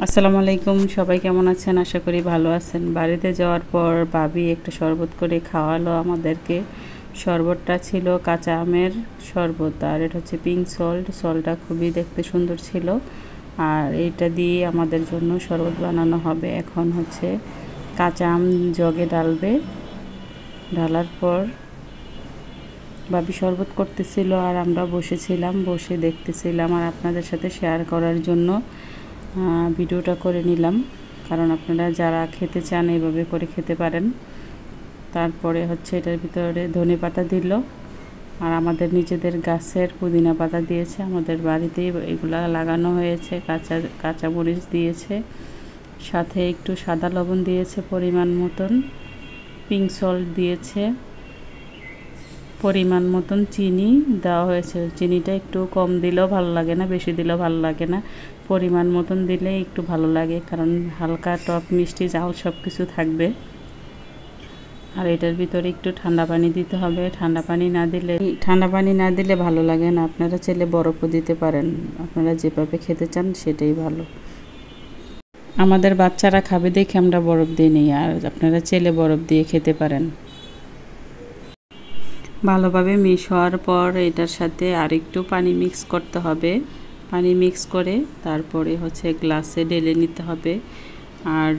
আসসালামু আলাইকুম, সবাই কেমন আছেন? আশা করি ভালো আছেন। বাড়িতে যাওয়ার পর ভাবি একটা শরবত করে খাওয়ালো আমাদেরকে। শরবতটা ছিল কাঁচা আমের শরবত, আর এটা হচ্ছে পিঙ্ক সল্ট। সল্টটা খুবই দেখতে সুন্দর ছিল, আর এটা দিয়ে আমাদের জন্য শরবত বানানো হবে। এখন হচ্ছে কাঁচা আম জগে ঢালবে, ঢালার পর ভাবি শরবত করতেছিল আর আমরা বসেছিলাম, বসে দেখতেছিলাম আর আপনাদের সাথে শেয়ার করার জন্য ভিডিওটা করে নিলাম। কারণ আপনারা যারা খেতে চান এইভাবে করে খেতে পারেন। তারপরে হচ্ছে এটার ভিতরে ধনে পাতা দিল, আর আমাদের নিজেদের গাছের পুদিনা পাতা দিয়েছে, আমাদের বাড়িতেই এগুলা লাগানো হয়েছে। কাঁচা মরিচ দিয়েছে, সাথে একটু সাদা লবণ দিয়েছে পরিমাণ মতন, পিঙ্ক সল্ট দিয়েছে পরিমাণ মতন, চিনি দেওয়া হয়েছে। চিনিটা একটু কম দিলেও ভালো লাগে না, বেশি দিলেও ভালো লাগে না, পরিমাণ মতন দিলে একটু ভালো লাগে, কারণ হালকা টক মিষ্টি ঝাল সব কিছু থাকবে। আর এটার ভিতরে একটু ঠান্ডা পানি দিতে হবে। ঠান্ডা পানি না দিলে ভালো লাগে না। আপনারা চাইলে বরফও দিতে পারেন, আপনারা যেভাবে খেতে চান সেটাই ভালো। আমাদের বাচ্চারা খাবে দেখে আমরা বরফ দিই নি, আর আপনারা চাইলে বরফ দিয়ে খেতে পারেন। ভালোভাবে মিক্স হওয়ার পর এটার সাথে আরেকটু পানি মিক্স করতে হবে। পানি মিক্স করে তারপরে হচ্ছে গ্লাসে ঢেলে নিতে হবে। আর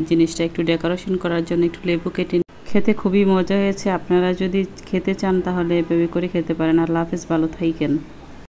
জিনিসটা একটু ডেকোরেশন করার জন্য একটু লেবু কেটে, খেতে খুবই মজা হয়েছে। আপনারা যদি খেতে চান তাহলে এভাবে করে খেতে পারেন। আল্লাহ হাফেজ, ভালো থাকেন।